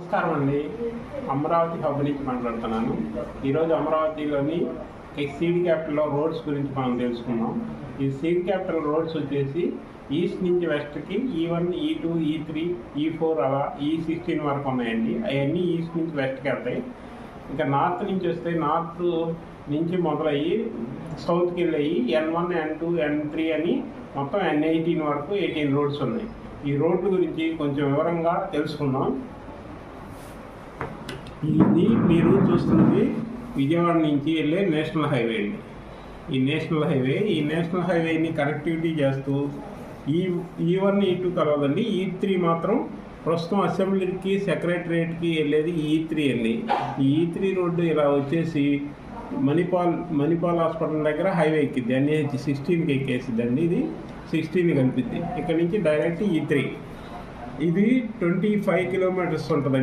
నమస్కారం అండి. అమరావతి హబ్ నుంచి మాట్లాడుతున్నాను. ఈరోజు అమరావతిలోని సీడ్ క్యాపిటల్ రోడ్స్ గురించి మనం తెలుసుకుందాం. ఈ సీడ్ క్యాపిటల్ రోడ్స్ వచ్చేసి ఈస్ట్ నుంచి వెస్ట్కి E1, E2, E3, E4 అలా E16 వరకు ఉన్నాయండి. అవన్నీ ఈస్ట్ నుంచి వెస్ట్కి వెళ్తాయి. ఇంకా నార్త్ నుంచి వస్తే నార్త్ నుంచి మొదలయ్యి సౌత్కి వెళ్ళి N1, N2, N3 అని మొత్తం N18 వరకు 18 రోడ్స్ ఉన్నాయి. ఈ రోడ్ల గురించి కొంచెం వివరంగా తెలుసుకుందాం. ఇది మీరు చూస్తుంది విజయవాడ నుంచి వెళ్ళే నేషనల్ హైవే అండి. ఈ నేషనల్ హైవేని కనెక్టివిటీ చేస్తూ E1, E2 కలవదండి. E3 మాత్రం ప్రస్తుతం అసెంబ్లీకి సెక్రటరియట్కి వెళ్ళేది E3 అండి. ఈ E3 రోడ్డు ఇలా వచ్చేసి మణిపాల్ హాస్పిటల్ దగ్గర హైవే ఎక్కిద్ది. NH 16కి ఎక్కేసిద్దండి. ఇది 16 కలిపిద్ది. ఇక్కడ నుంచి డైరెక్ట్ E3. ఇది 25 కిలోమీటర్స్ ఉంటుంది.